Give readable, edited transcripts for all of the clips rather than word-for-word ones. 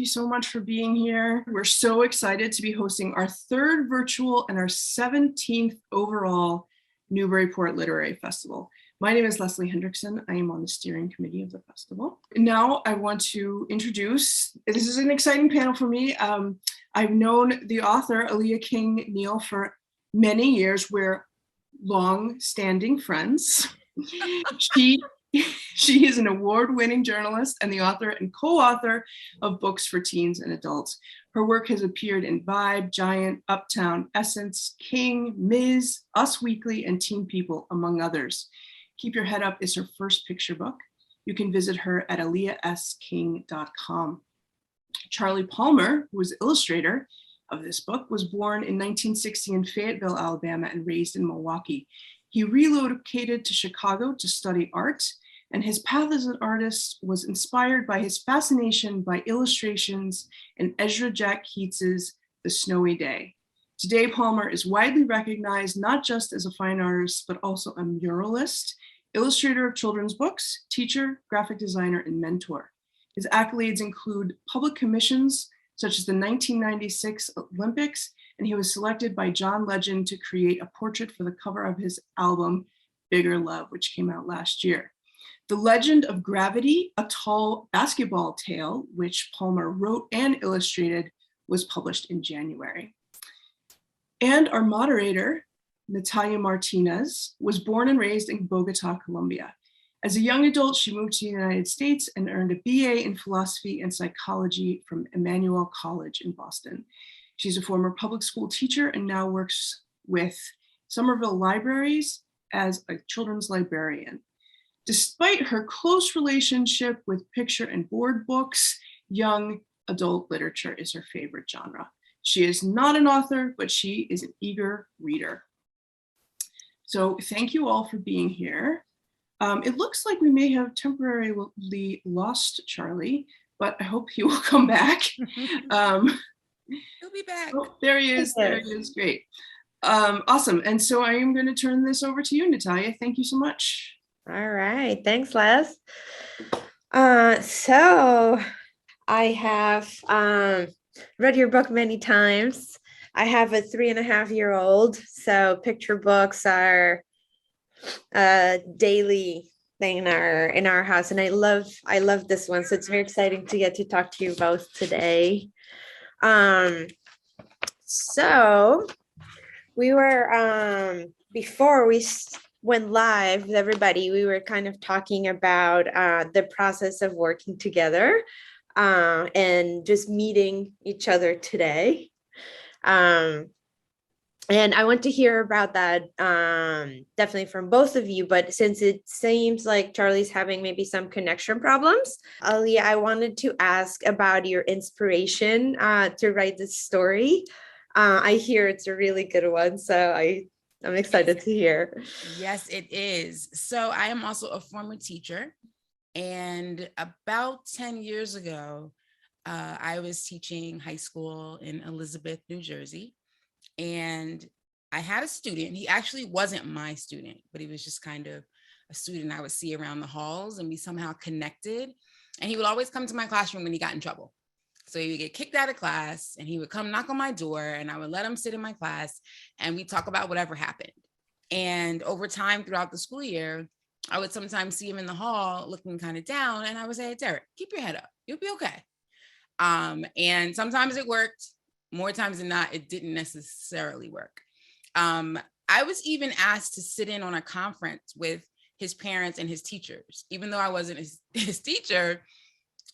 so much for being here. We're so excited to be hosting our third virtual and our 17th overall Newburyport Literary Festival. My name is Leslie Hendrickson. I am on the steering committee of the festival. Now I want to introduce, this is an exciting panel for me. I've known the author, Aliya King Neil, for many years. We're long-standing friends. She is an award-winning journalist and the author and co-author of books for teens and adults. Her work has appeared in Vibe, Giant, Uptown, Essence, King, Ms., Us Weekly, and Teen People, among others. Keep Your Head Up is her first picture book. You can visit her at aliyasking.com. Charly Palmer, who was illustrator of this book, was born in 1960 in Fayetteville, Alabama, and raised in Milwaukee. He relocated to Chicago to study art, and his path as an artist was inspired by his fascination by illustrations in Ezra Jack Keats's The Snowy Day. Today, Palmer is widely recognized not just as a fine artist, but also a muralist, illustrator of children's books, teacher, graphic designer, and mentor. His accolades include public commissions, such as the 1996 Olympics, and he was selected by John Legend to create a portrait for the cover of his album, Bigger Love, which came out last year. The Legend of Gravity, a tall basketball tale, which Palmer wrote and illustrated, was published in January. And our moderator, Natalia Martinez, was born and raised in Bogota, Colombia. As a young adult, she moved to the United States and earned a BA in philosophy and psychology from Emmanuel College in Boston. She's a former public school teacher and now works with Somerville Libraries as a children's librarian. Despite her close relationship with picture and board books, young adult literature is her favorite genre. She is not an author, but she is an eager reader. So thank you all for being here. It looks like we may have temporarily lost Charlie, but I hope he will come back. He'll be back. Oh, there he is. There he is. Great. Awesome. And so I am going to turn this over to you, Natalia. Thank you so much. All right. Thanks, Les. So I have read your book many times. I have a 3.5-year-old, so picture books are a daily thing in our house, and I love this one. So it's very exciting to get to talk to you both today. So we were before we went live with everybody, we were kind of talking about the process of working together and just meeting each other today. And I want to hear about that definitely from both of you, but since it seems like Charlie's having maybe some connection problems, Aliya, I wanted to ask about your inspiration to write this story. I hear it's a really good one, so I'm excited to hear. Yes, it is. So I am also a former teacher, and about 10 years ago, I was teaching high school in Elizabeth, New Jersey. And I had a student. He actually wasn't my student, but he was just kind of a student I would see around the halls, and we somehow connected. And he would always come to my classroom when he got in trouble. So he would get kicked out of class and he would come knock on my door, and I would let him sit in my class and we talk about whatever happened. And over time throughout the school year, I would sometimes see him in the hall looking kind of down, and I would say, Derek, keep your head up. You'll be okay. And sometimes it worked. More times than not, it didn't necessarily work. I was even asked to sit in on a conference with his parents and his teachers. Even though I wasn't his teacher,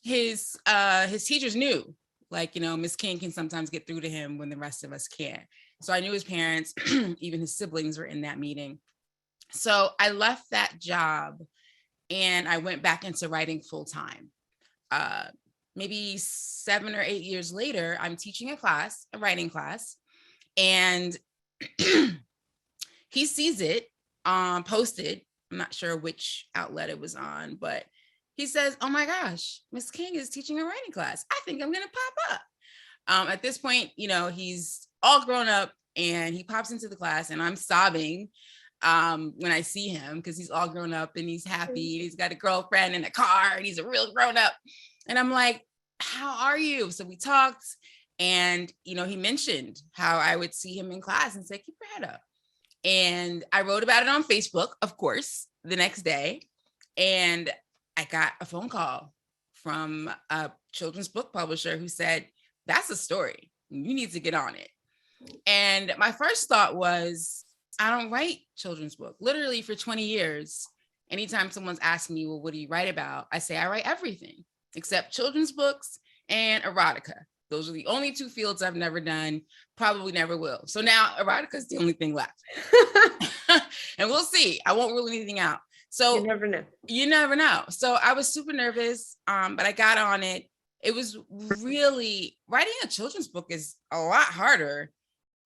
his teachers knew, like, Miss King can sometimes get through to him when the rest of us can't. So I knew his parents, even his siblings were in that meeting. So I left that job and I went back into writing full time. Maybe 7 or 8 years later, I'm teaching a writing class, and he sees it posted. I'm not sure which outlet it was on, but he says, oh my gosh, Miss King is teaching a writing class. I think I'm going to pop up. At this point, he's all grown up and he pops into the class, and I'm sobbing when I see him because he's all grown up and he's happy. He's got a girlfriend and a car and he's a real grown up. And I'm like, how are you? So we talked, and, you know, he mentioned how I would see him in class and say, keep your head up. And I wrote about it on Facebook, of course, the next day. And I got a phone call from a children's book publisher who said, that's a story. You need to get on it. And my first thought was, I don't write children's book. Literally for 20 years, anytime someone's asked me, well, what do you write about? I say, I write everything except children's books and erotica. Those are the only two fields I've never done, probably never will. So now erotica is the only thing left. And we'll see. I won't rule anything out. So You never know. You never know. So I was super nervous, but I got on it. It was really, writing a children's book is a lot harder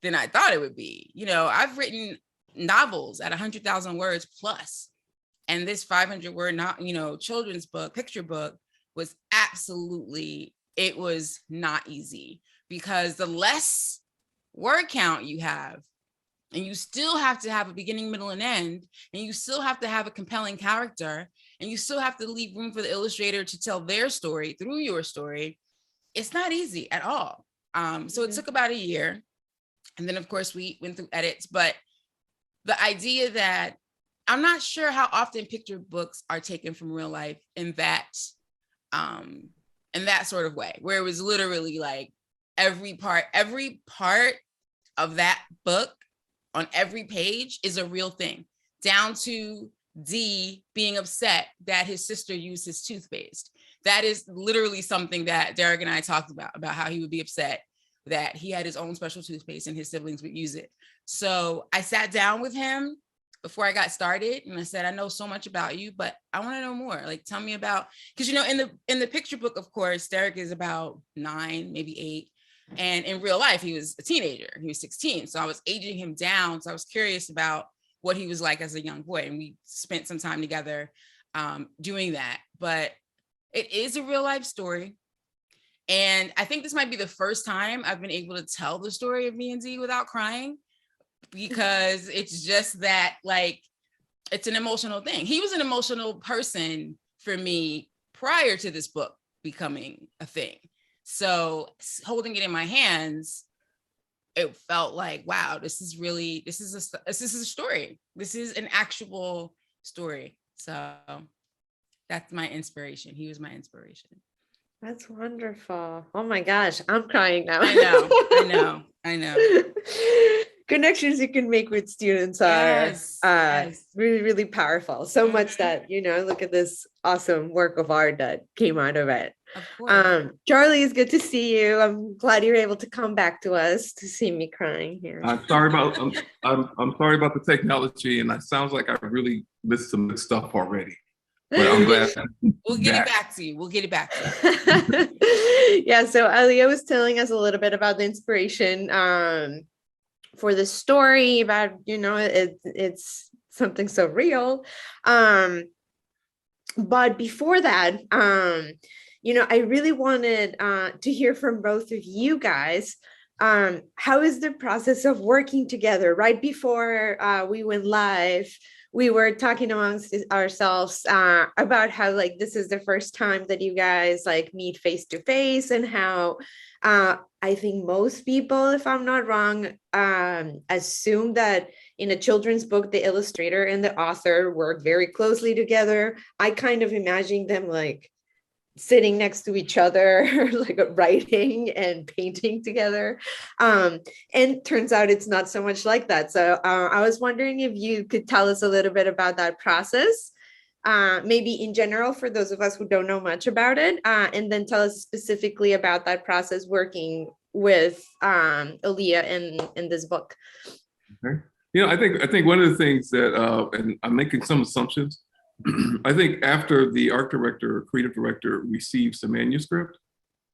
than I thought it would be. You know, I've written novels at 100,000 words plus, and this 500 word, children's book, picture book was absolutely, it was not easy, because the less word count you have, and you still have to have a beginning, middle, and end, and you still have to have a compelling character, and you still have to leave room for the illustrator to tell their story through your story. It's not easy at all. So it took about a year. And then, of course, we went through edits. But the idea that I'm not sure how often picture books are taken from real life in that sort of way, where it was literally like every part of that book on every page is a real thing, down to D being upset that his sister used his toothpaste. That is literally something that Derek and I talked about how he would be upset that he had his own special toothpaste and his siblings would use it. So I sat down with him before I got started, and I said, I know so much about you, but I want to know more. Like, tell me about, because, you know, in the picture book, of course, Derek is about 9, maybe 8. And in real life, he was a teenager. He was 16. So I was aging him down. So I was curious about what he was like as a young boy. And we spent some time together doing that. But it is a real life story. And I think this might be the first time I've been able to tell the story of me and Z without crying, because it's just that, like, it's an emotional thing. He was an emotional person for me prior to this book becoming a thing. So holding it in my hands, it felt like, wow, this is a story. This is an actual story. So that's my inspiration. He was my inspiration. That's wonderful. Oh my gosh, I'm crying now. I know. Connections you can make with students are yes. really, really powerful. So much that, you know, look at this awesome work of art that came out of it. Of course. Charly, it's good to see you. I'm glad you're able to come back to us to see me crying here. I'm sorry about the technology, and it sounds like I really missed some good stuff already. But I'm glad. We'll get it back to you. Yeah, so Aliya was telling us a little bit about the inspiration for the story, about, you know, it's something so real. But before that, you know, I really wanted to hear from both of you guys. How is the process of working together? Right before we went live, we were talking amongst ourselves about how, like, this is the first time that you guys like meet face to face, and how I think most people, if I'm not wrong, assume that in a children's book, the illustrator and the author work very closely together. I kind of imagine them like sitting next to each other, like writing and painting together. And turns out it's not so much like that. So I was wondering if you could tell us a little bit about that process, maybe in general for those of us who don't know much about it, and then tell us specifically about that process working with Aliya in this book. Okay. You know, I think one of the things that, and I'm making some assumptions, I think after the art director or creative director receives the manuscript,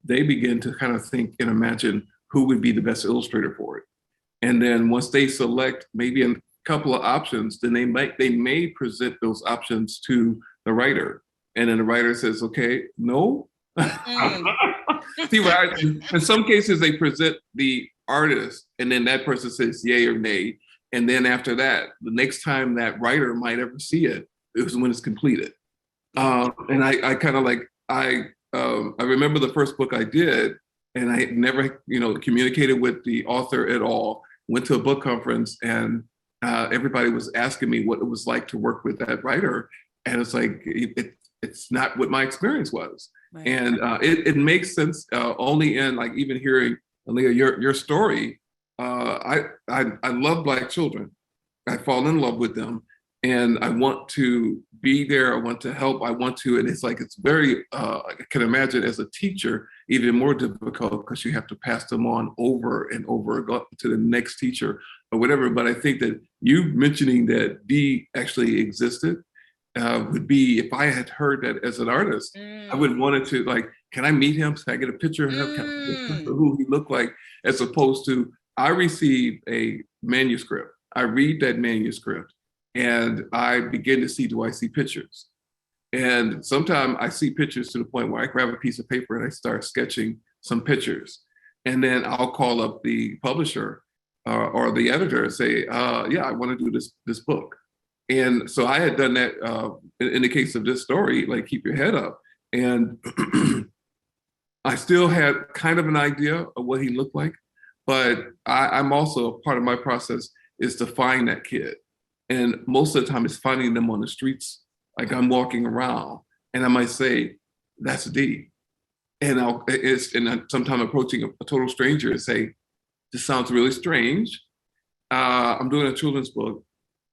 they begin to kind of think and imagine who would be the best illustrator for it. And then once they select maybe a couple of options, then they may present those options to the writer. And then the writer says, okay, no. See, right? In some cases, they present the artist, and then that person says yay or nay. And then after that, the next time that writer might ever see it is when it's completed. And I kind of like, I I remember the first book I did, and I had never, communicated with the author at all. Went to a book conference, and everybody was asking me what it was like to work with that writer, and it's like it's not what my experience was. Right. And it makes sense only in like even hearing, Aliya, your story. I love Black children. I fall in love with them, and I want to be there. I want to help. I want to, and it's like it's very. I can imagine as a teacher even more difficult because you have to pass them on over and over, go to the next teacher or whatever. But I think that you mentioning that Dee actually existed would be, if I had heard that as an artist, I would wanted to like, can I meet him? Can I get a picture of him? Can I get a picture of who he looked like? As opposed to, I receive a manuscript. I read that manuscript and I begin to see, do I see pictures? And sometimes I see pictures to the point where I grab a piece of paper and I start sketching some pictures. And then I'll call up the publisher or the editor and say, yeah, I want to do this book. And so I had done that in the case of this story, like Keep Your Head Up. And I still had kind of an idea of what he looked like, but I'm also, part of my process is to find that kid. And most of the time it's finding them on the streets. Like I'm walking around and I might say, that's Dee. And sometimes approaching a total stranger and say, this sounds really strange. I'm doing a children's book.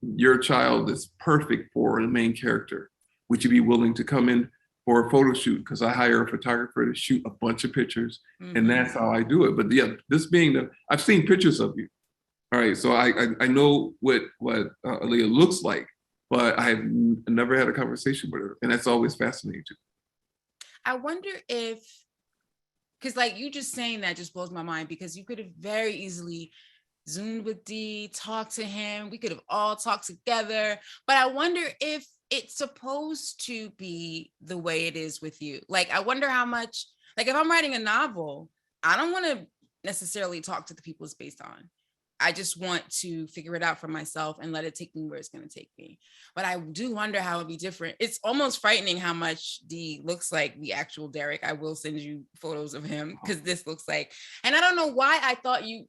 Your child is perfect for the main character. Would you be willing to come in for a photo shoot? Because I hire a photographer to shoot a bunch of pictures, and that's how I do it. But yeah, this being I've seen pictures of you. All right, so I know what Aliya looks like, but I have never had a conversation with her, and that's always fascinating too. I wonder if, because like you just saying that just blows my mind, because you could have very easily Zoomed with Dee, talked to him. We could have all talked together. But I wonder if it's supposed to be the way it is with you. Like, I wonder how much, like if I'm writing a novel, I don't want to necessarily talk to the people it's based on. I just want to figure it out for myself and let it take me where it's going to take me. But I do wonder how it'd be different. It's almost frightening how much Dee looks like the actual Derek. I will send you photos of him because this looks like, and I don't know why I thought you.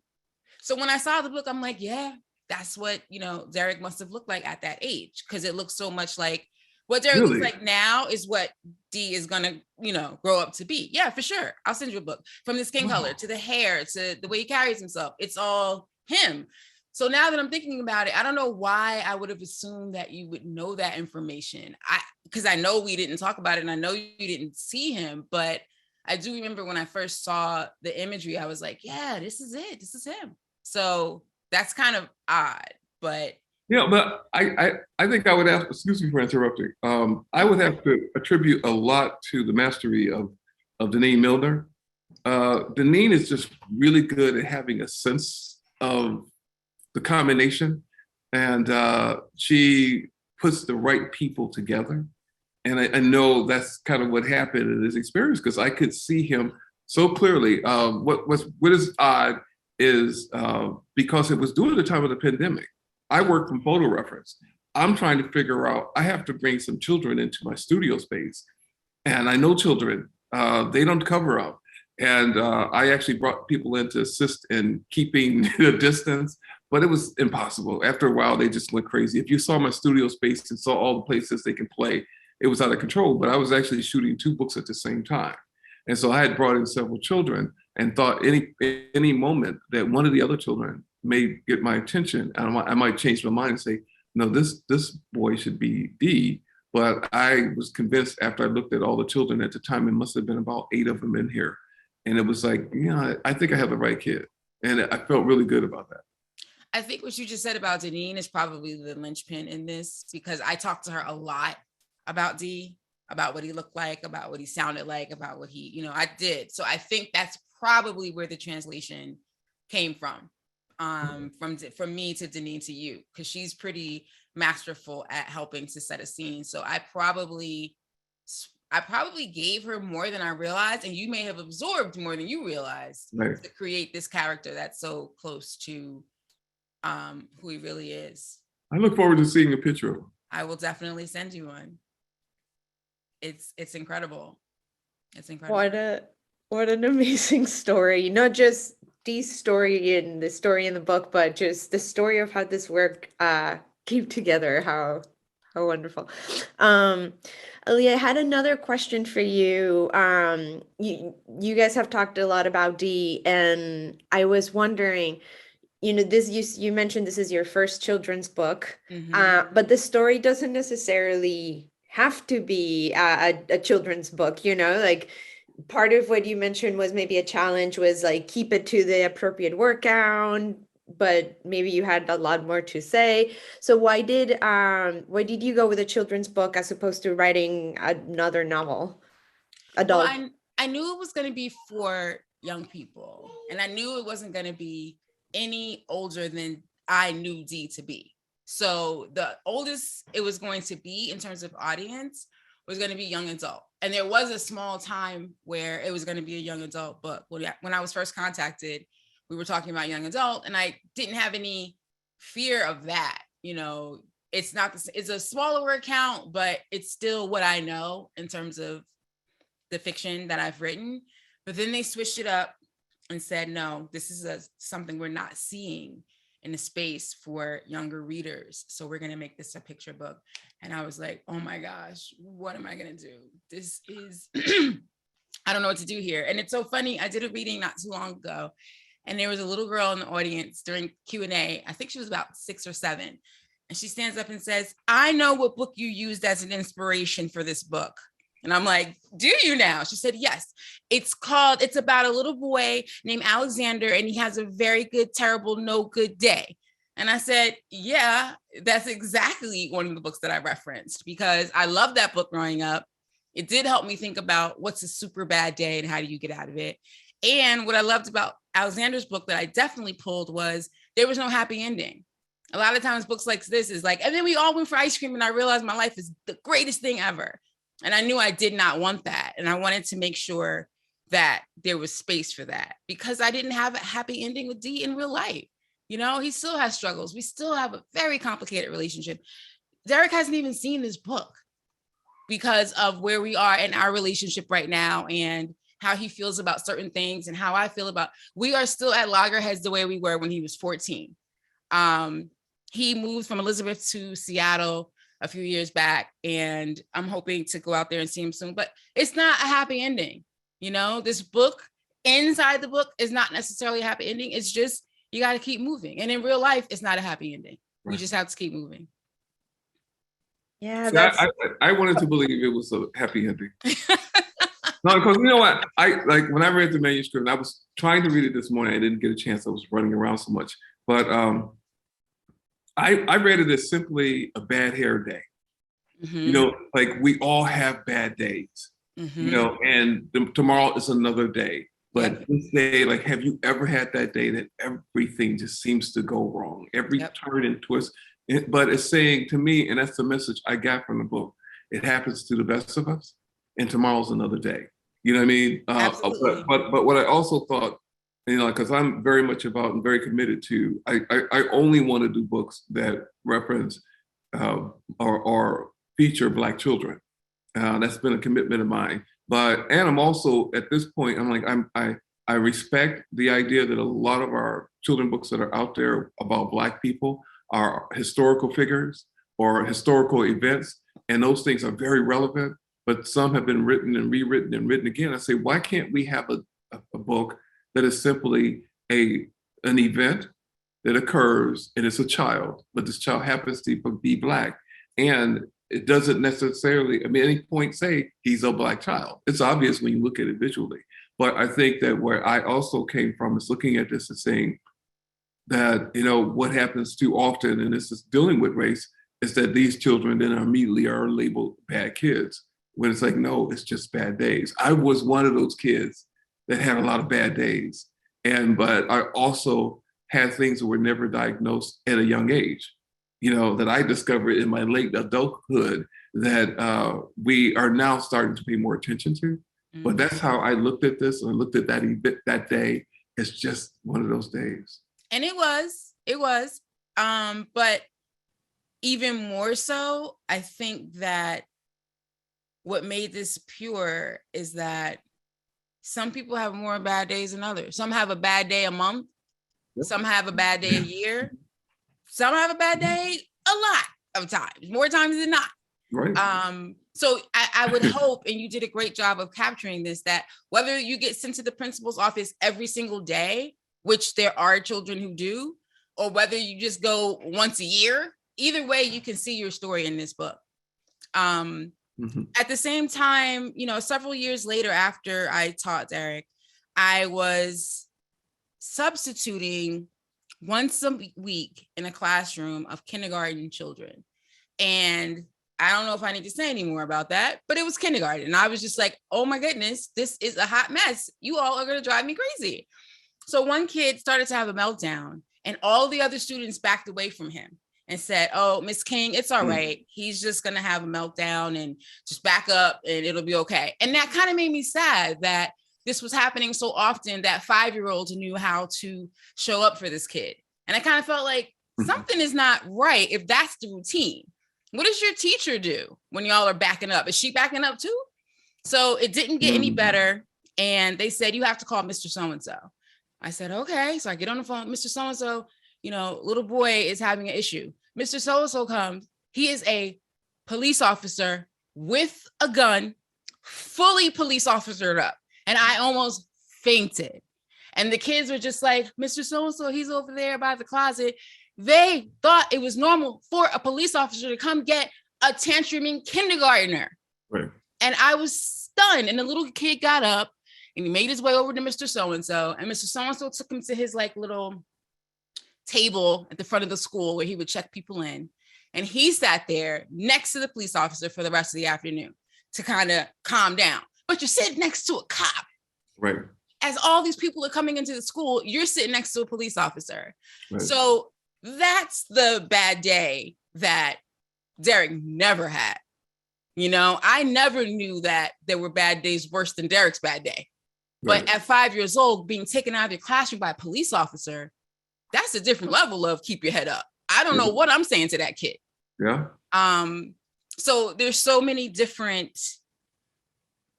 So when I saw the book, I'm like, yeah, that's what, Derek must have looked like at that age, because it looks so much like what Derek looks like now is what Dee is going to, grow up to be. Yeah, for sure. I'll send you a book, from the skin color to the hair to the way he carries himself. It's all him. So now that I'm thinking about it, I don't know why I would have assumed that you would know that information. Because I know we didn't talk about it and I know you didn't see him, but I do remember when I first saw the imagery, I was like, yeah, this is it. This is him. So that's kind of odd, but. But I think I would have, excuse me for interrupting. I would have to attribute a lot to the mastery of Deneen Milner. Deneen is just really good at having a sense of the combination, and she puts the right people together. And I know that's kind of what happened in his experience, because I could see him so clearly. What is odd is because it was during the time of the pandemic. I work from photo reference. I'm trying to figure out, I have to bring some children into my studio space. And I know children, they don't cover up. And I actually brought people in to assist in keeping the distance, but it was impossible. After a while, they just went crazy. If you saw my studio space and saw all the places they can play, it was out of control. But I was actually shooting 2 books at the same time. And so I had brought in several children and thought any moment that one of the other children may get my attention, and I might change my mind and say, no, this boy should be Dee. But I was convinced after I looked at all the children at the time, it must have been about 8 of them in here. And it was like, I think I have the right kid. And I felt really good about that. I think what you just said about Deneen is probably the linchpin in this, because I talked to her a lot about Dee, about what he looked like, about what he sounded like, about what he, I did. So I think that's probably where the translation came from me to Deneen to you, because she's pretty masterful at helping to set a scene. So I probably gave her more than I realized, and you may have absorbed more than you realized, right, to create this character that's so close to who he really is. I look forward to seeing a picture of him. I will definitely send you one. It's incredible. It's incredible. What an amazing story. Not just the story in the book, but just the story of how this work came together. How wonderful. Aliya, I had another question for you. You guys have talked a lot about Dee, and I was wondering, you mentioned this is your first children's book, but the story doesn't necessarily have to be a children's book, like part of what you mentioned was maybe a challenge was like keep it to the appropriate word count, but maybe you had a lot more to say. So why did you go with a children's book as opposed to writing another novel? Adult. Well, I knew it was going to be for young people, and I knew it wasn't going to be any older than I knew Dee to be. So the oldest it was going to be in terms of audience was going to be young adult. And there was a small time where it was going to be a young adult book. When I was first contacted, we were talking about young adult, and I didn't have any fear of that. It's a smaller word count, but it's still what I know in terms of the fiction that I've written. But then they switched it up and said, no, this is something we're not seeing in the space for younger readers. So we're going to make this a picture book. And I was like, oh my gosh, what am I going to do? This is, I don't know what to do here. And it's so funny. I did a reading not too long ago, and there was a little girl in the audience during Q&A. I think she was about 6 or 7. And she stands up and says, I know what book you used as an inspiration for this book. And I'm like, do you now? She said, yes. It's about a little boy named Alexander, and he has a very good, terrible, no good day. And I said, yeah, that's exactly one of the books that I referenced, because I loved that book growing up. It did help me think about what's a super bad day and how do you get out of it. And what I loved about Alexander's book that I definitely pulled was there was no happy ending. A lot of times books like this is like, and then we all went for ice cream and I realized my life is the greatest thing ever. And I knew I did not want that. And I wanted to make sure that there was space for that, because I didn't have a happy ending with Dee in real life. He still has struggles. We still have a very complicated relationship. Derek hasn't even seen this book because of where we are in our relationship right now and how he feels about certain things and how I feel about, we are still at loggerheads the way we were when he was 14. He moved from Elizabeth to Seattle a few years back, and I'm hoping to go out there and see him soon, but it's not a happy ending. This book, inside the book, is not necessarily a happy ending. It's just, you got to keep moving. And in real life, it's not a happy ending. Right. We just have to keep moving. Yeah. See, I wanted to believe it was a happy ending. No, because you know what? When I read the manuscript, I was trying to read it this morning. I didn't get a chance. I was running around so much. But I read it as simply a bad hair day. Mm-hmm. We all have bad days, mm-hmm. And tomorrow is another day. But this day, have you ever had that day that everything just seems to go wrong? Every turn and twist. But it's saying to me, and that's the message I got from the book, it happens to the best of us, and tomorrow's another day. You know what I mean? But what I also thought, because I'm very much about and very committed to, I only want to do books that reference or feature Black children. That's been a commitment of mine. And I'm also, at this point, I respect the idea that a lot of our children books that are out there about Black people are historical figures or historical events, and those things are very relevant, but some have been written and rewritten and written again. I say, why can't we have a book that is simply an event that occurs, and it's a child, but this child happens to be Black, and it doesn't necessarily, at any point say he's a Black child. It's obvious when you look at it visually. But I think that where I also came from is looking at this and saying that, what happens too often, and this is dealing with race, is that these children then immediately are labeled bad kids. When it's like, no, it's just bad days. I was one of those kids that had a lot of bad days. But I also had things that were never diagnosed at a young age. That I discovered in my late adulthood that we are now starting to pay more attention to. Mm-hmm. But that's how I looked at this, and I looked at that day. It's just one of those days. And it was. But even more so, I think that what made this pure is that some people have more bad days than others. Some have a bad day a month. Some have a bad day a year. Some have a bad day a lot of times, more times than not. Right. So I would hope, and you did a great job of capturing this, that whether you get sent to the principal's office every single day, which there are children who do, or whether you just go once a year, either way, you can see your story in this book. At the same time, you know, several years later after I taught Derek, I was substituting once a week in a classroom of kindergarten children. And I don't know if I need to say any more about that, but it was kindergarten. And I was just like, oh my goodness, this is a hot mess. You all are going to drive me crazy. So one kid started to have a meltdown, and all the other students backed away from him and said, oh, Miss King, it's all right. He's just going to have a meltdown, and just back up and it'll be okay. And that kind of made me sad that this was happening so often, that 5-year-olds knew how to show up for this kid. And I kind of felt like something is not right if that's the routine. What does your teacher do when y'all are backing up? Is she backing up too? So it didn't get any better. And they said, you have to call Mr. So-and-so. I said, okay. So I get on the phone, Mr. So-and-so, you know, little boy is having an issue. Mr. So-and-so comes. He is a police officer with a gun, fully police officered up. And I almost fainted. And the kids were just like, Mr. So-and-so, he's over there by the closet. They thought it was normal for a police officer to come get a tantruming kindergartner. Right. And I was stunned. And the little kid got up and he made his way over to Mr. So-and-so. And Mr. So-and-so took him to his like little table at the front of the school where he would check people in. And he sat there next to the police officer for the rest of the afternoon to kind of calm down. But you're sitting next to a cop. Right. As all these people are coming into the school, you're sitting next to a police officer. Right. So that's the bad day that Derek never had. You know, I never knew that there were bad days worse than Derek's bad day. But at 5 years old, being taken out of your classroom by a police officer, that's a different level of keep your head up. I don't know what I'm saying to that kid. Yeah. So there's so many different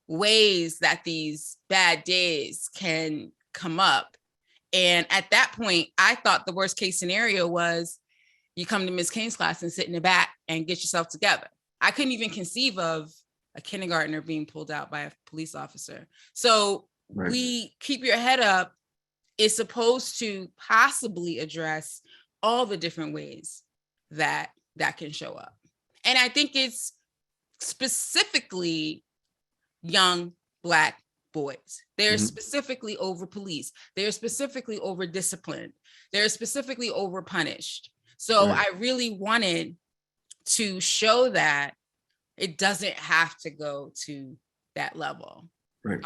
ways that these bad days can come up. And at that point, I thought the worst case scenario was you come to Ms. King's class and sit in the back and get yourself together. I couldn't even conceive of a kindergartner being pulled out by a police officer. So we keep your head up is supposed to possibly address all the different ways that can show up. And I think it's specifically young Black boys. They're specifically over police. They're specifically over disciplined. They're specifically over punished. So I really wanted to show that it doesn't have to go to that level. Right.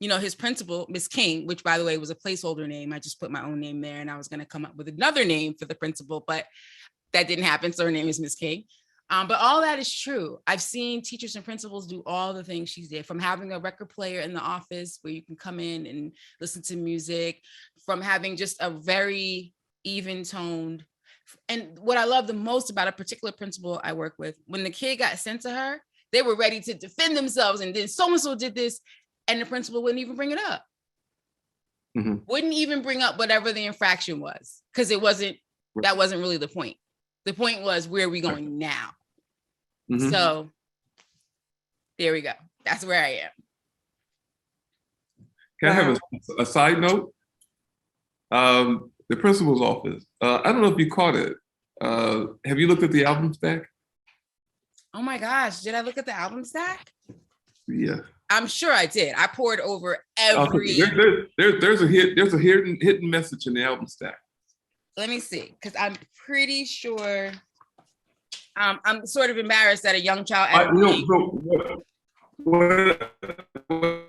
You know, his principal, Miss King, which by the way was a placeholder name. I just put my own name there and I was going to come up with another name for the principal, but that didn't happen. So her name is Miss King. But all that is true. I've seen teachers and principals do all the things she did, from having a record player in the office where you can come in and listen to music, from having just a very even toned. And what I love the most about a particular principal I work with, when the kid got sent to her, they were ready to defend themselves. And then so-and-so did this, and the principal wouldn't even bring it up. Wouldn't even bring up whatever the infraction was, because that wasn't really the point. The point was, where are we going now? So there we go. That's where I am. Can I have a side note? The principal's office. I don't know if you caught it. Have you looked at the album stack? Oh my gosh, did I look at the album stack? Yeah. I'm sure I did. I poured over every. There's a hidden message in the album stack. Let me see, because I'm pretty sure. I'm sort of embarrassed that a young child. What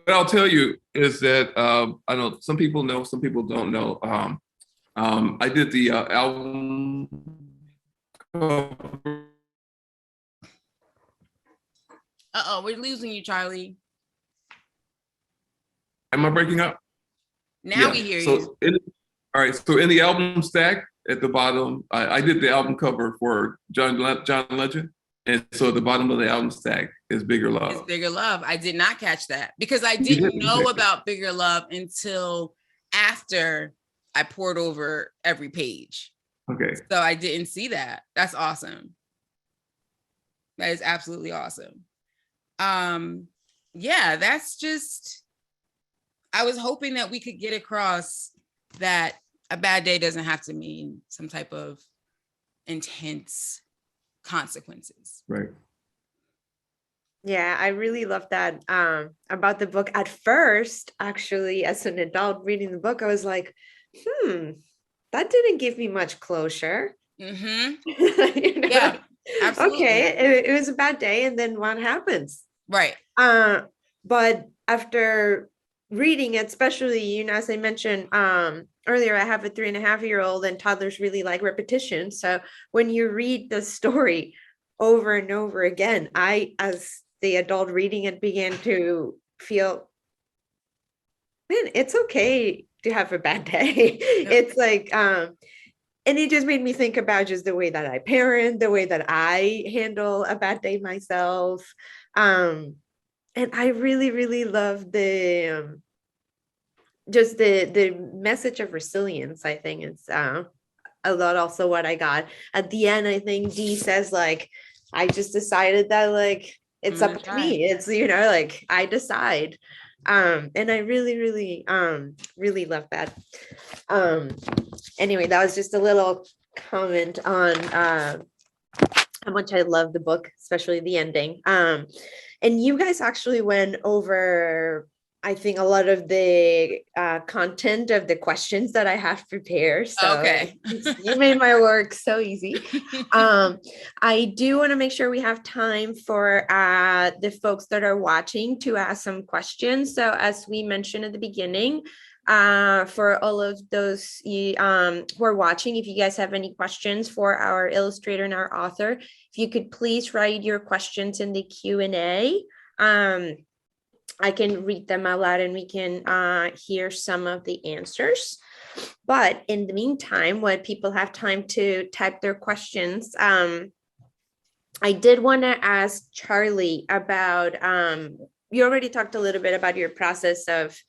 I'll tell you is that I know some people know, some people don't know. I did the album cover. We're losing you, Charlie. Am I breaking up? Now we hear you. All right, so in the album stack at the bottom, I did the album cover for John Legend. And so at the bottom of the album stack, is Bigger It's Love. Bigger Love. I did not catch that because I You didn't didn't know catch it. about Bigger Love until after I poured over every page. Okay. So I didn't see that. That's awesome. That is absolutely awesome. Yeah, that's just, I was hoping that we could get across that a bad day doesn't have to mean some type of intense consequences. Right. Yeah, I really love that about the book. At first, actually, as an adult reading the book, I was like, that didn't give me much closure. Mm-hmm. You know? Yeah, absolutely. Okay, it was a bad day, and then what happens? Right. But after reading it, especially, as I mentioned earlier, I have a 3.5-year-old, and toddlers really like repetition. So when you read the story over and over again, I, as the adult reading it, began to feel, man, it's okay to have a bad day. It's like, and it just made me think about just the way that I parent, the way that I handle a bad day myself. And I really, really love the just the message of resilience. I think it's a lot also what I got at the end. I think Dee says, like, I just decided that, like, it's up to me. It's, like, I decide. And I really, really, really love that. Anyway, that was just a little comment on how much I love the book, especially the ending. And you guys actually went over, I think, a lot of the content of the questions that I have prepared. So Okay. You made my work so easy. I do want to make sure we have time for the folks that are watching to ask some questions. So as we mentioned at the beginning, for all of those who are watching, if you guys have any questions for our illustrator and our author, if you could please write your questions in the Q&A. I can read them out loud and we can hear some of the answers. But in the meantime, while people have time to type their questions, I did want to ask Charly about, you already talked a little bit about your process of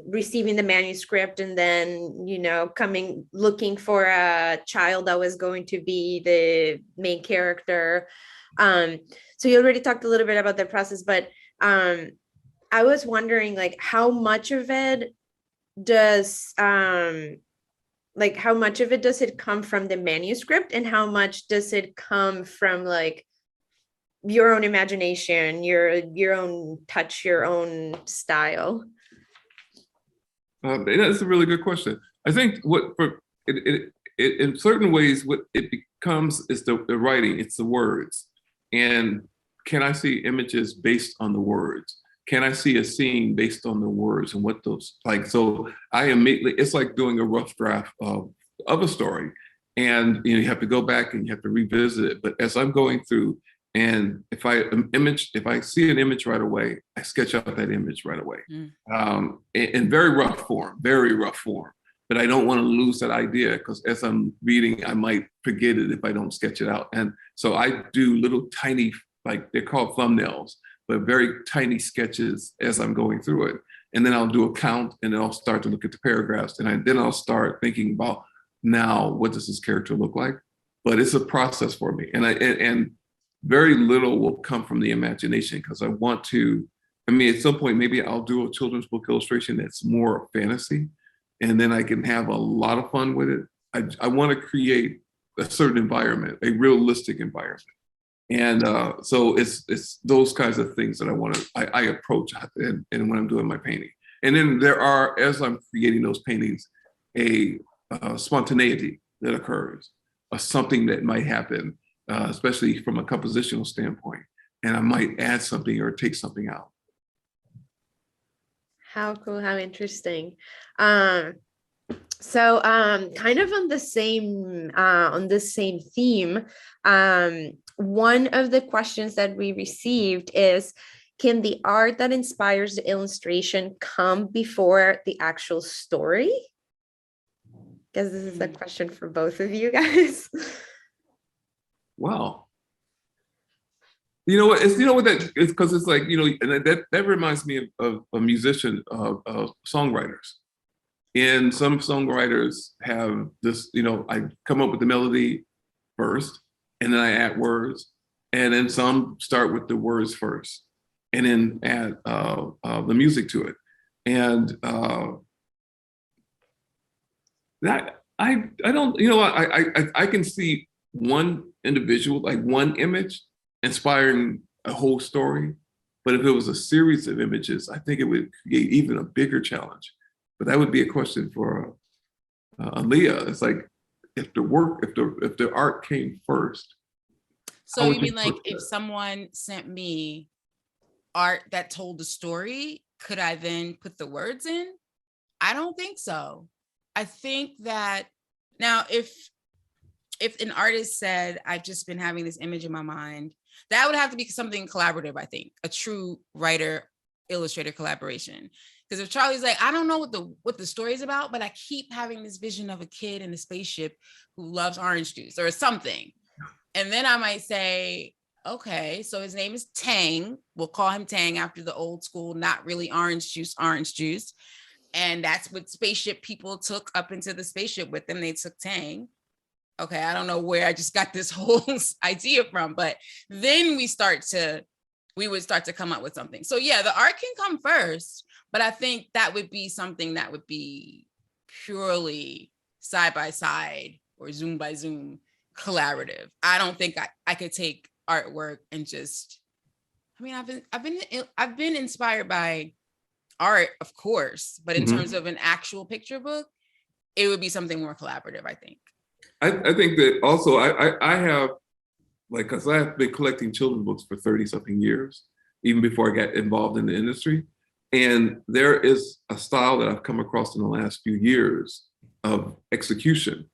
receiving the manuscript and then, looking for a child that was going to be the main character. So you already talked a little bit about the process, but I was wondering, like, how much of it does it come from the manuscript, and how much does it come from, like, your own imagination, your own touch, your own style? That's a really good question. I think in certain ways, what it becomes is the writing, it's the words. And can I see images based on the words? Can I see a scene based on the words and what those like? So I immediately, it's like doing a rough draft of a story. And you have to go back and you have to revisit it. But as I'm going through, and if I see an image right away, I sketch out that image right away. In very rough form. But I don't want to lose that idea, because as I'm reading, I might forget it if I don't sketch it out. And so I do little tiny, like they're called thumbnails, but very tiny sketches as I'm going through it. And then I'll do a count, and then I'll start to look at the paragraphs. And then I'll start thinking about, now, what does this character look like? But it's a process for me. And very little will come from the imagination, because I want to, at some point, maybe I'll do a children's book illustration that's more fantasy, and then I can have a lot of fun with it. I want to create a certain environment, a realistic environment. And so it's those kinds of things that I approach and when I'm doing my painting. And then there are, as I'm creating those paintings, a spontaneity that occurs, something that might happen, especially from a compositional standpoint. And I might add something or take something out. How cool, how interesting. So kind of on the same theme, one of the questions that we received is, can the art that inspires the illustration come before the actual story? Because this is a question for both of you guys. Wow. You know what? It's you know what that it's because it's like and that reminds me of a musician, of songwriters. And some songwriters have this. I come up with the melody first, and then I add words, and then some start with the words first, and then add the music to it. And that I don't I can see one individual, like one image, inspiring a whole story. But if it was a series of images, I think it would create even a bigger challenge. But that would be a question for Aliya. It's like if the art came first. So you mean like if someone sent me art that told the story, could I then put the words in? I don't think so. I think that now if an artist said, I've just been having this image in my mind, that would have to be something collaborative, I think, a true writer illustrator collaboration. Because if Charlie's like, I don't know what the story is about, but I keep having this vision of a kid in a spaceship who loves orange juice or something. And then I might say, okay, so his name is Tang. We'll call him Tang after the old school, not really orange juice. And that's what spaceship people took up into the spaceship with them. They took Tang. Okay, I don't know where I just got this whole idea from, but then we would start to come up with something. So yeah, the art can come first, but I think that would be something that would be purely side by side or zoom by zoom collaborative. I don't think I could take artwork and just, I mean, I've been inspired by art, of course, but in terms of an actual picture book, it would be something more collaborative, I think. I think that also I have, like, because I've been collecting children's books for 30 something years, even before I got involved in the industry. And there is a style that I've come across in the last few years of execution.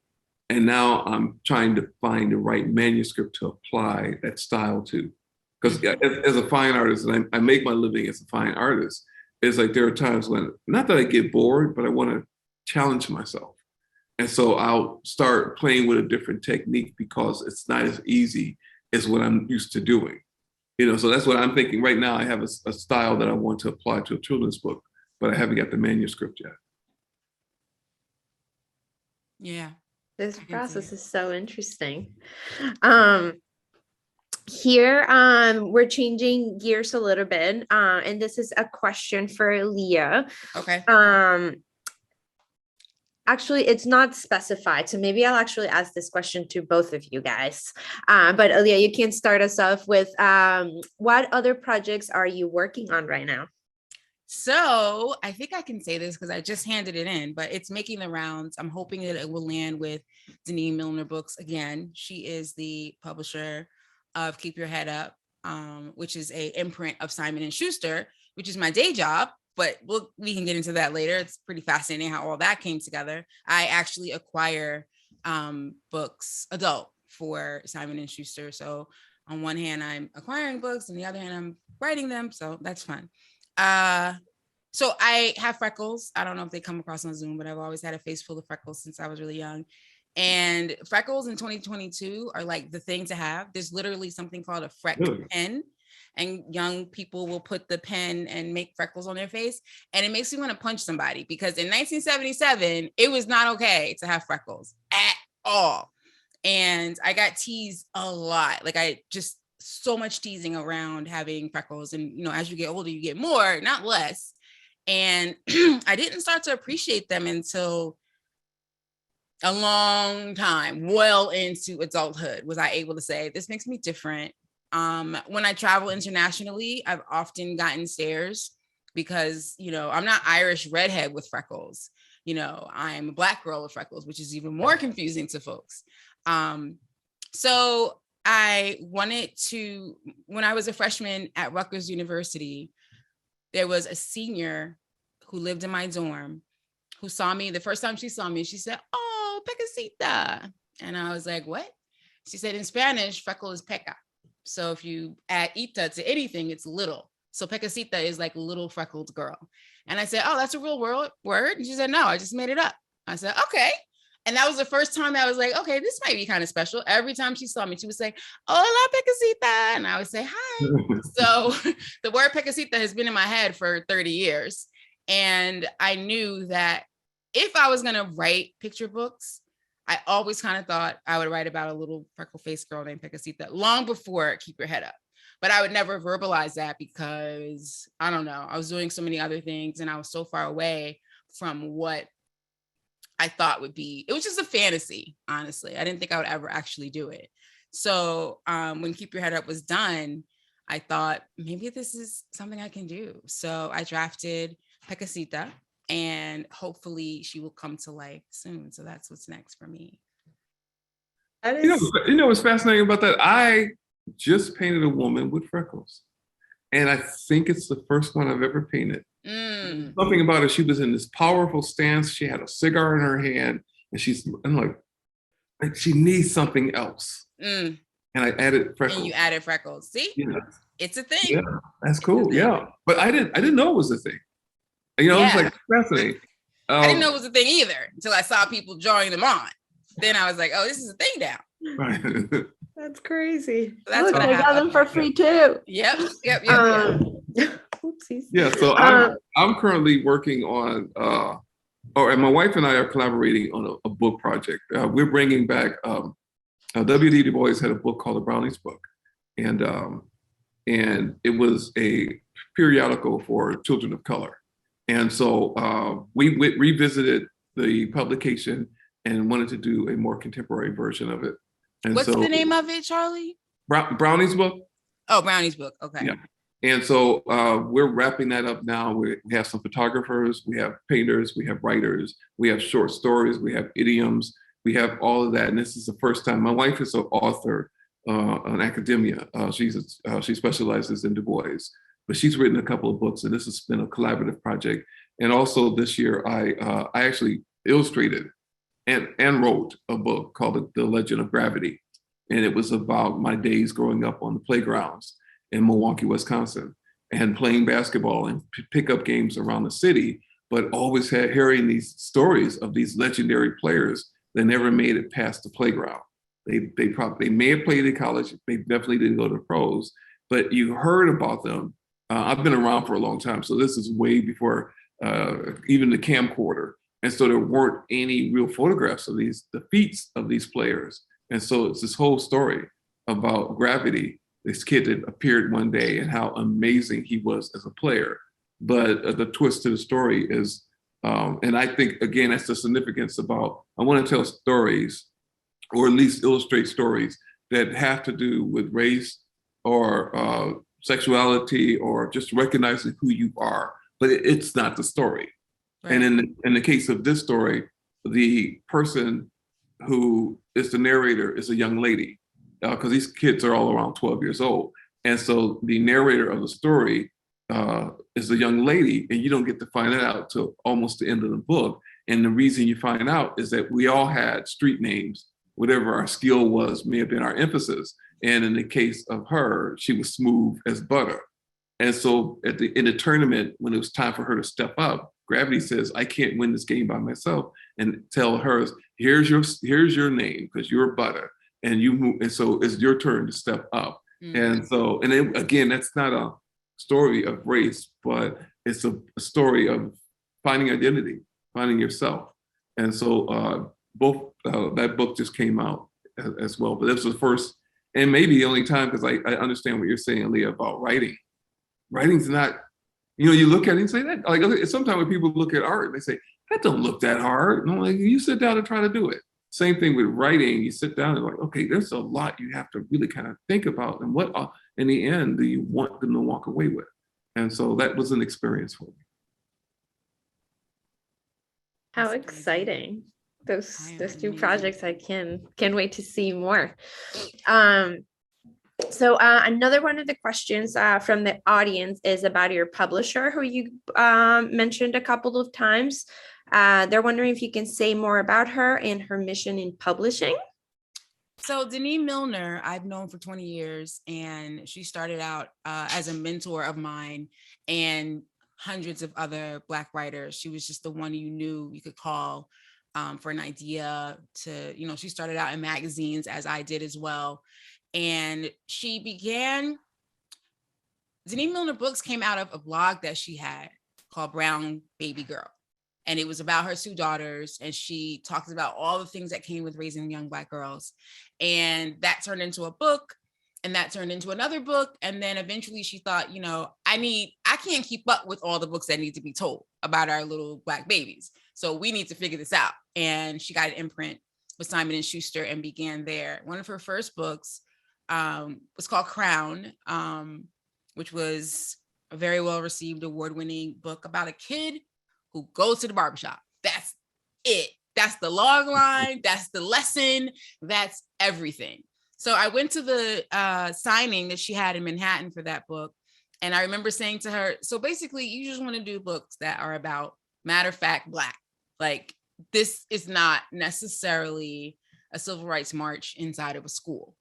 And now I'm trying to find the right manuscript to apply that style to. Because as a fine artist, and I make my living as a fine artist, it's like there are times when, not that I get bored, but I want to challenge myself. And so I'll start playing with a different technique because it's not as easy as what I'm used to doing. So that's what I'm thinking right now. I have a style that I want to apply to a children's book, but I haven't got the manuscript yet. Yeah. This process is so interesting. Here, we're changing gears a little bit, and this is a question for Aliya. Okay. Actually, it's not specified, so maybe I'll actually ask this question to both of you guys. But Aliya, you can start us off with what other projects are you working on right now? So I think I can say this because I just handed it in, but it's making the rounds. I'm hoping that it will land with Denise Milner Books again. She is the publisher of Keep Your Head Up, which is a imprint of Simon & Schuster, which is my day job, but we can get into that later. It's pretty fascinating how all that came together. I actually acquire books, adult, for Simon & Schuster. So on one hand, I'm acquiring books, and the other hand, I'm writing them. So that's fun. So I have freckles. I don't know if they come across on Zoom, but I've always had a face full of freckles since I was really young. And freckles in 2022 are like the thing to have. There's literally something called a freck pen, and young people will put the pen and make freckles on their face. And it makes me want to punch somebody, because in 1977, it was not okay to have freckles at all. And I got teased a lot. Like, I just, so much teasing around having freckles. And, as you get older, you get more, not less. And I didn't start to appreciate them until a long time, well into adulthood, was I able to say, this makes me different. When I travel internationally, I've often gotten stares because, I'm not Irish redhead with freckles. I'm a Black girl with freckles, which is even more confusing to folks. So I wanted to, when I was a freshman at Rutgers University, there was a senior who lived in my dorm who saw me. The first time she saw me, she said, "Oh, pecasita." And I was like, "What?" She said, in Spanish, freckle is peca. So if you add ita to anything, it's little. So pecasita is like little freckled girl. And I said, "Oh, that's a real word?" And she said, "No, I just made it up." I said, "Okay." And that was the first time I was like, okay, this might be kind of special. Every time she saw me, she would say, hola, Pecasita. And I would say, hi. So the word Pecasita has been in my head for 30 years. And I knew that if I was going to write picture books, I always kind of thought I would write about a little freckle-faced girl named Pecasita long before Keep Your Head Up. But I would never verbalize that because, I don't know, I was doing so many other things and I was so far away from what I thought would be, it was just a fantasy, honestly. I didn't think I would ever actually do it. So when Keep Your Head Up was done, I thought maybe this is something I can do. So I drafted Pecasita and hopefully she will come to life soon. So that's what's next for me. That is, You know what's fascinating about that? I just painted a woman with freckles. And I think it's the first one I've ever painted. Something about her, she was in this powerful stance. She had a cigar in her hand, and I'm like she needs something else. And I added freckles. And you added freckles. See, yeah. It's a thing. Yeah, that's cool. Yeah, but I didn't know it was a thing. You know, it's like fascinating. I didn't know it was a thing either until I saw people drawing them on. Then I was like, oh, this is a thing now. Right. that's crazy. So that's Look, what I got them for free too. Yep. Oopsies. Yeah, so I'm currently working on, and my wife and I are collaborating on a book project. We're bringing back, W.D. Du Bois had a book called The Brownies Book, and it was a periodical for children of color. And so we revisited the publication and wanted to do a more contemporary version of it. And what's the name of it, Charlie? Brownies Book. Oh, Brownies Book. Okay. Yeah. And so we're wrapping that up now. We have some photographers, we have painters, we have writers, we have short stories, we have idioms, we have all of that. And this is the first time. My wife is an author in academia. She specializes in Du Bois, but she's written a couple of books, and this has been a collaborative project. And also this year, I actually illustrated and wrote a book called The Legend of Gravity. And it was about my days growing up on the playgrounds in Milwaukee, Wisconsin, and playing basketball and pickup games around the city, but always hearing these stories of these legendary players that never made it past the playground. They may have played in college, they definitely didn't go to pros, but you heard about them. I've been around for a long time, so this is way before even the camcorder. And so there weren't any real photographs of the feats of these players. And so it's this whole story about gravity, this kid that appeared one day and how amazing he was as a player. But the twist to the story is, and I think, again, that's the significance about, I want to tell stories, or at least illustrate stories that have to do with race or sexuality or just recognizing who you are, but it's not the story. Right. And in the case of this story, the person who is the narrator is a young lady, because these kids are all around 12 years old. And so the narrator of the story is a young lady, and you don't get to find that out till almost the end of the book. And the reason you find out is that we all had street names, whatever our skill was, may have been our emphasis. And in the case of her, she was smooth as butter. And so in the tournament, when it was time for her to step up, Gravity says, I can't win this game by myself, and tell her, here's your name, because you're butter, and you move, and so it's your turn to step up. And so, and then, again, that's not a story of race, but it's a story of finding identity, finding yourself. And so both that book just came out as well. But this was the first, and maybe the only time, because I understand what you're saying, Aliya, about writing. Writing's not, you look at it and say that, like, sometimes when people look at art, they say, that don't look that hard. And I'm like, you sit down and try to do it. Same thing with writing. You sit down and like, okay, there's a lot you have to really kind of think about, and what, in the end, do you want them to walk away with? And so that was an experience for me. How exciting. Those two projects, I can wait to see more. So another one of the questions from the audience is about your publisher, who you mentioned a couple of times. They're wondering if you can say more about her and her mission in publishing. So Denise Milner, I've known for 20 years, and she started out as a mentor of mine and hundreds of other Black writers. She was just the one you knew you could call for an idea to, she started out in magazines, as I did as well. And Deneen Milner Books came out of a blog that she had called Brown Baby Girl. And it was about her 2 daughters. And she talks about all the things that came with raising young Black girls. And that turned into a book. And that turned into another book. And then eventually she thought, I can't keep up with all the books that need to be told about our little Black babies. So we need to figure this out. And she got an imprint with Simon and Schuster and began there. One of her first books was called Crown, which was a very well-received, award-winning book about a kid who goes to the barbershop. That's it. That's the log line. That's the lesson. That's everything. So I went to the signing that she had in Manhattan for that book. And I remember saying to her, so basically you just want to do books that are about matter of fact Black. Like, this is not necessarily a civil rights march inside of a school.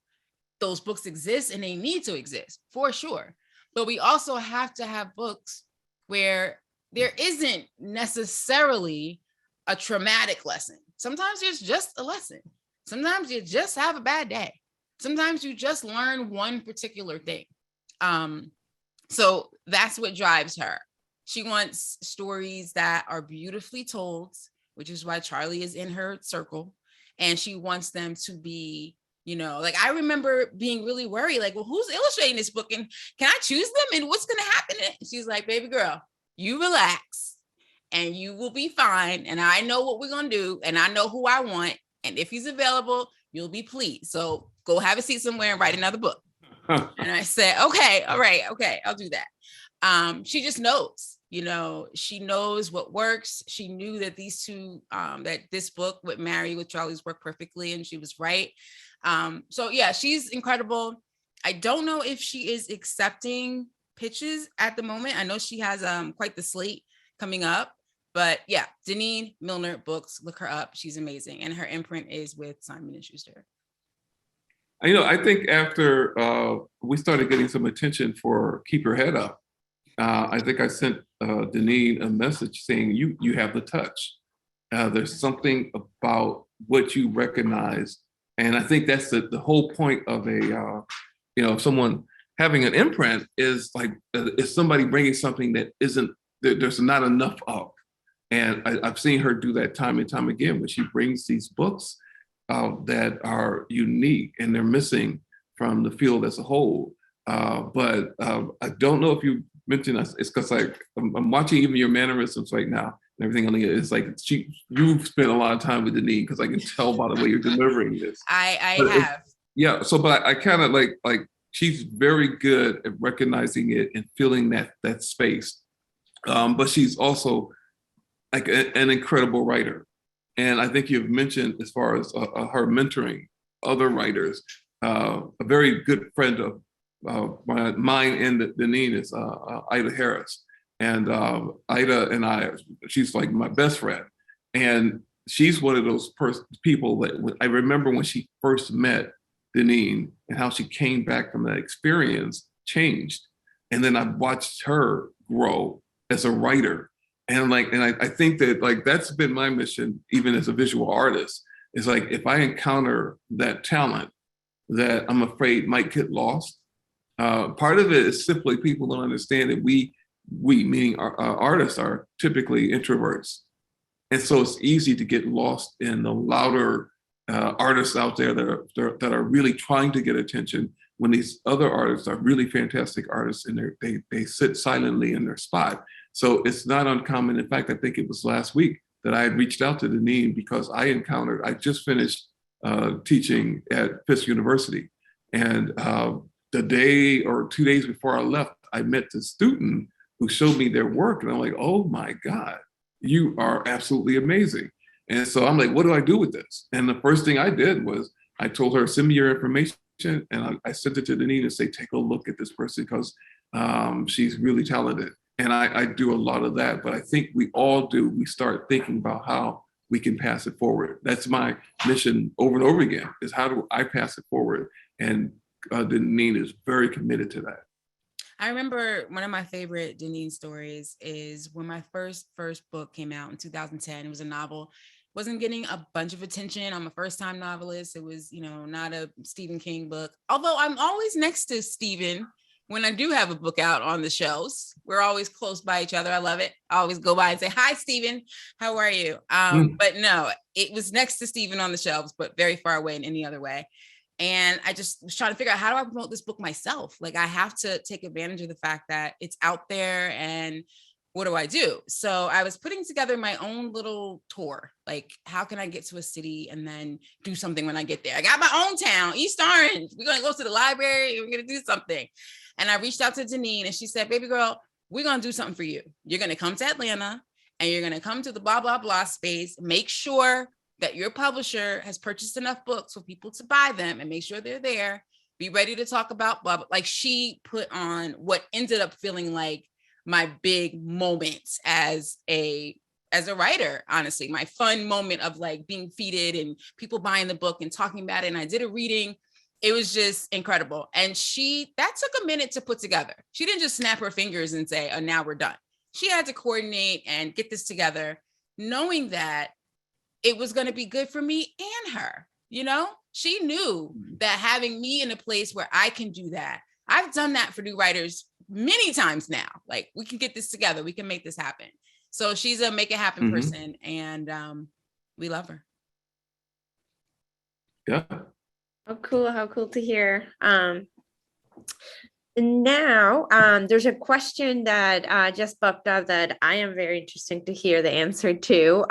Those books exist and they need to exist for sure. But we also have to have books where there isn't necessarily a traumatic lesson. Sometimes there's just a lesson. Sometimes you just have a bad day. Sometimes you just learn one particular thing. So that's what drives her. She wants stories that are beautifully told, which is why Charly is in her circle. And she wants them to be, like, I remember being really worried, like, well, who's illustrating this book? And can I choose them? And what's going to happen? And she's like, baby girl, you relax and you will be fine. And I know what we're going to do. And I know who I want. And if he's available, you'll be pleased. So go have a seat somewhere and write another book. And I said, okay, all right, okay, I'll do that. She just knows, she knows what works. She knew that these two, that this book would marry with Charly's work perfectly, and she was right. So yeah, she's incredible. I don't know if she is accepting pitches at the moment. I know she has quite the slate coming up, but yeah, Deneen Milner Books, look her up. She's amazing. And her imprint is with Simon and Schuster. I think after we started getting some attention for Keep Your Head Up, I think I sent Deneen a message saying, you have the touch. There's something about what you recognize. And I think that's the whole point of someone having an imprint is like, is somebody bringing something that there's not enough of. And I've seen her do that time and time again when she brings these books that are unique and they're missing from the field as a whole. But I don't know if you mentioned us. It's because I'm watching even your mannerisms right now and everything. It's like you've spent a lot of time with Deneen because I can tell by the way you're delivering this. I have. Yeah. So, but I kind of like she's very good at recognizing it and feeling that space. But she's also like an incredible writer. And I think you've mentioned as far as her mentoring other writers, a very good friend of mine and Deneen is Ida Harris. And Ida and she's like my best friend. And she's one of those people that I remember when she first met Deneen and how she came back from that experience changed. And then I've watched her grow as a writer. And I think that that's been my mission, even as a visual artist, is like, if I encounter that talent that I'm afraid might get lost, part of it is simply people don't understand that we meaning our artists are typically introverts. And so it's easy to get lost in the louder artists out there that are really trying to get attention when these other artists are really fantastic artists and they sit silently in their spot. So it's not uncommon. In fact, I think it was last week that I had reached out to Deneen because I just finished teaching at Fisk University. And the day or 2 days before I left, I met this student who showed me their work. And I'm like, oh my God, you are absolutely amazing. And so I'm like, what do I do with this? And the first thing I did was I told her, send me your information. And I sent it to Deneen and say, take a look at this person because she's really talented. And I do a lot of that, but I think we all do. We start thinking about how we can pass it forward. That's my mission over and over again, is how do I pass it forward? And Deneen is very committed to that. I remember one of my favorite Deneen stories is when my first book came out in 2010. It was a novel wasn't getting a bunch of attention. I'm a first time novelist. It was, not a Stephen King book. Although I'm always next to Stephen when I do have a book out on the shelves. We're always close by each other. I love it. I always go by and say, hi, Stephen, how are you? But no, it was next to Stephen on the shelves, but very far away in any other way. And I just was trying to figure out, how do I promote this book myself? Like, I have to take advantage of the fact that it's out there, and what do I do? So I was putting together my own little tour. Like, how can I get to a city and then do something when I get there? I got my own town, East Orange. We're going to go to the library. We're going to do something. And I reached out to Deneen, and she said, baby girl, we're going to do something for you. You're going to come to Atlanta, and you're going to come to the blah, blah, blah space. Make sure that your publisher has purchased enough books for people to buy them, and make sure they're there. Be ready to talk about blah, blah. Like, she put on what ended up feeling like my big moment as a writer, honestly, my fun moment of like being feted and people buying the book and talking about it. And I did a reading. It was just incredible. And that took a minute to put together. She didn't just snap her fingers and say, oh, now we're done. She had to coordinate and get this together, knowing that it was going to be good for me and her. She knew that having me in a place where I can do that. I've done that for new writers many times now. Like, we can get this together. We can make this happen. So she's a make it happen person, and we love her. Yeah. How cool to hear. Now, there's a question that just popped up that I am very interested to hear the answer to.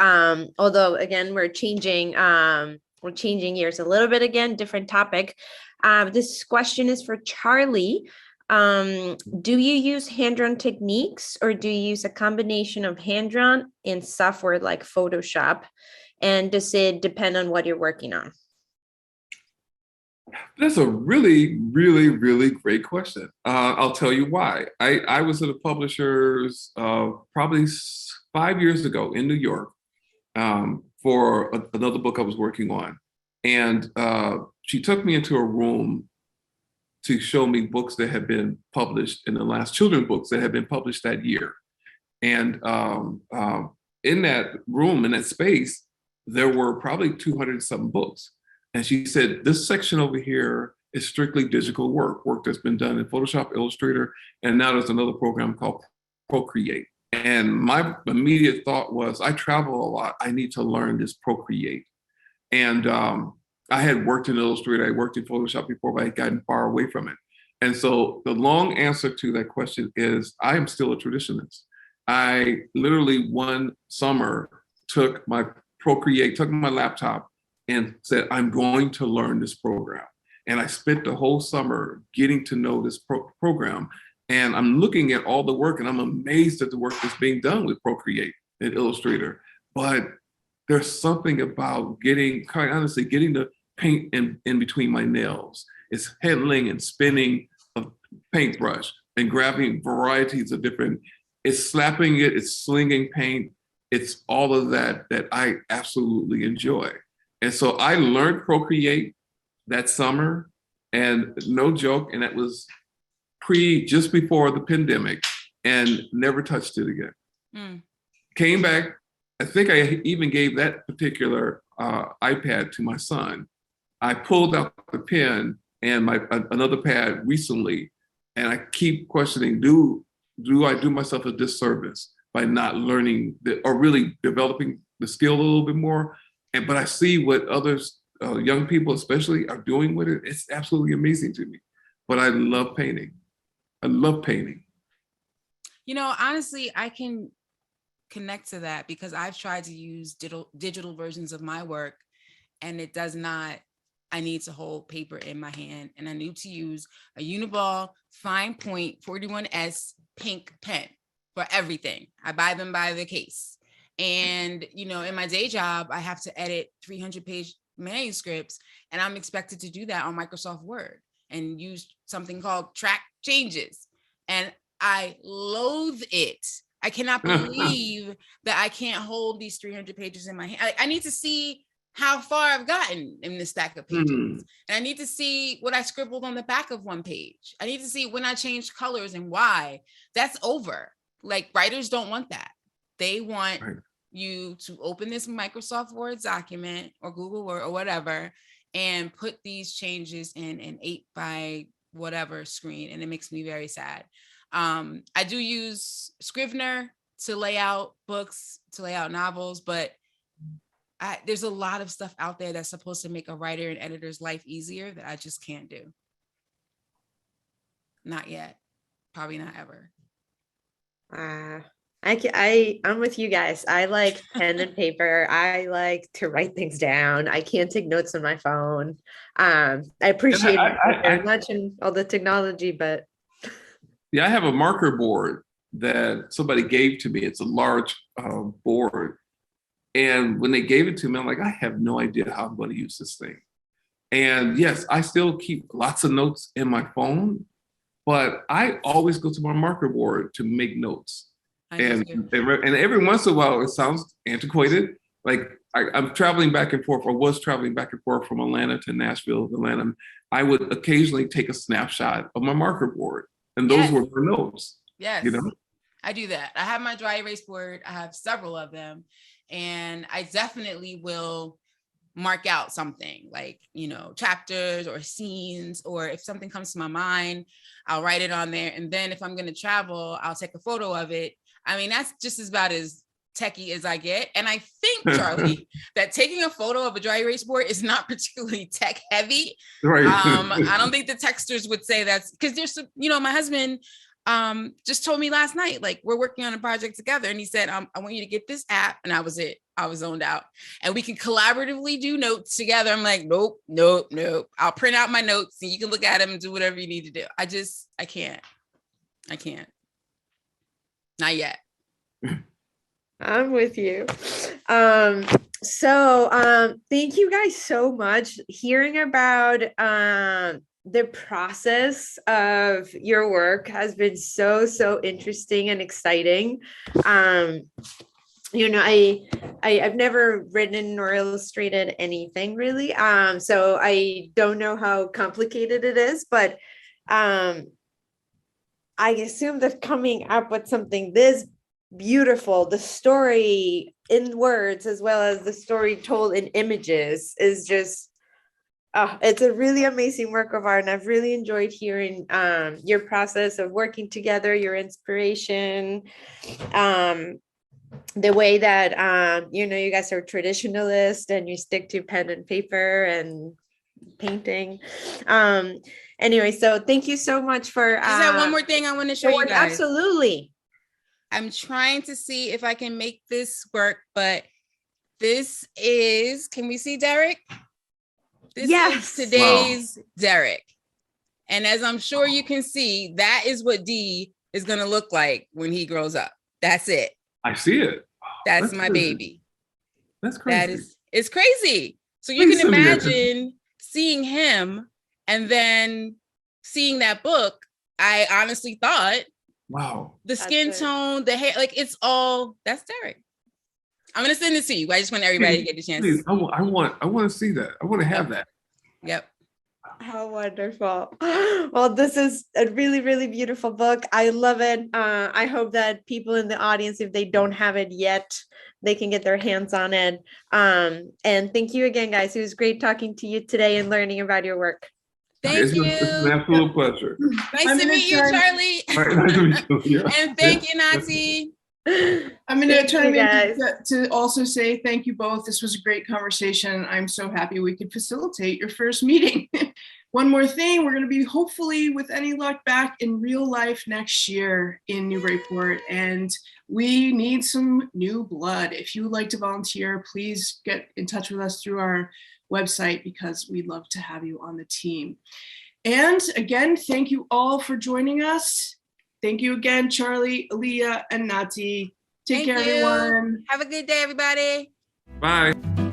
Although, again, we're changing gears a little bit again, different topic. This question is for Charly. Do you use hand-drawn techniques, or do you use a combination of hand-drawn and software like Photoshop? And does it depend on what you're working on? That's a really, really, really great question. I'll tell you why. I was at a publisher's probably 5 years ago in New York for another book I was working on. And she took me into a room to show me books that had been published in the last, children's books that had been published that year. And in that room, in that space, there were probably 200 something books. And she said, this section over here is strictly digital work that's been done in Photoshop, Illustrator, and now there's another program called Procreate. And my immediate thought was, I travel a lot. I need to learn this Procreate. And I had worked in Illustrator, I worked in Photoshop before, but I had gotten far away from it. And so the long answer to that question is, I am still a traditionalist. I literally one summer took my laptop and said, I'm going to learn this program. And I spent the whole summer getting to know this program. And I'm looking at all the work, and I'm amazed at the work that's being done with Procreate and Illustrator. But there's something about quite honestly, getting the paint in between my nails. It's handling and spinning a paintbrush and grabbing varieties of different, it's slapping it, it's slinging paint. It's all of that I absolutely enjoy. And so I learned Procreate that summer, and no joke, and that was just before the pandemic, and never touched it again. Came back, I think I even gave that particular iPad to my son. I pulled out the pen and another pad recently, and I keep questioning, do I do myself a disservice by not learning or really developing the skill a little bit more? But I see what others, young people especially, are doing with it. It's absolutely amazing to me. But I love painting. Honestly, I can connect to that because I've tried to use digital versions of my work, and it does not. I need to hold paper in my hand, and I need to use a Uniball fine point 41S pink pen for everything. I buy them by the case. And, in my day job, I have to edit 300-page manuscripts, and I'm expected to do that on Microsoft Word and use something called track changes. And I loathe it. I cannot believe that I can't hold these 300 pages in my hand. I need to see how far I've gotten in this stack of pages. And I need to see what I scribbled on the back of one page. I need to see when I changed colors and why. That's over. Like, writers don't want that. They want, you to open this Microsoft Word document or Google Word or whatever and put these changes in an 8 by whatever screen, and it makes me very sad. I do use Scrivener to lay out books, to lay out novels, but there's a lot of stuff out there that's supposed to make a writer and editor's life easier that I just can't do. Not yet. Probably not ever. I'm with you guys. I like pen and paper. I like to write things down. I can't take notes on my phone. I appreciate it very much and all the technology, but yeah, I have a marker board that somebody gave to me. It's a large board. And when they gave it to me, I'm like, I have no idea how I'm going to use this thing. And yes, I still keep lots of notes in my phone, but I always go to my marker board to make notes. And every once in a while, it sounds antiquated. Like I'm traveling back and forth, or was traveling back and forth from Atlanta to Nashville, Atlanta. I would occasionally take a snapshot of my marker board, and those were my notes. Yes, you know, I do that. I have my dry erase board. I have several of them, and I definitely will mark out something like, you know, chapters or scenes, or if something comes to my mind, I'll write it on there. And then if I'm going to travel, I'll take a photo of it. I mean, that's just about as techie as I get. And I think, Charlie, that taking a photo of a dry erase board is not particularly tech heavy. Right. I don't think the texters would say that's because there's, you know, my husband just told me last night, like, we're working on a project together. And he said, I want you to get this app. And I was zoned out. And we can collaboratively do notes together. I'm like, nope. I'll print out my notes and you can look at them and do whatever you need to do. I can't. Not yet. I'm with you. Thank you guys so much. Hearing about the process of your work has been so interesting and exciting. You know, I've never written or illustrated anything really. So I don't know how complicated it is, but I assume that coming up with something this beautiful, the story in words as well as the story told in images, is just it's a really amazing work of art. And I've really enjoyed hearing your process of working together, your inspiration, the way that you know, you guys are traditionalist and you stick to pen and paper and painting. Anyway, so thank you so much for Is there one more thing I want to show you guys? Absolutely. I'm trying to see if I can make this work, but this is, can we see Derek? This is today's Derek. And as I'm sure you can see, that is what D is going to look like when he grows up. That's it. I see it. That's my crazy. Baby. That's crazy. It's crazy. So you can imagine seeing him and then seeing that book. I honestly thought, wow, the skin tone, the hair, like it's all, that's Derek. I'm going to send this to you. I just want everybody to get the chance. Please, I want to see that. I want to have that. Yep. How wonderful. Well, this is a really beautiful book. I love it. I hope that people in the audience, if they don't have it yet, they can get their hands on it. And thank you again, guys. It was great talking to you today and learning about your work. Thank you. It's an absolute pleasure. Nice to meet you, Charlie. Nice to meet you. Yeah. And thank you, Nati. I'm going to chime in to also say thank you both. This was a great conversation. I'm so happy we could facilitate your first meeting. One more thing, we're going to be hopefully, with any luck, back in real life next year in Newburyport, and we need some new blood. If you would like to volunteer, please get in touch with us through our website because we'd love to have you on the team. And again, thank you all for joining us. Thank you again, Charlie, Aliya, and Nati. Take care, everyone. Have a good day, everybody. Bye.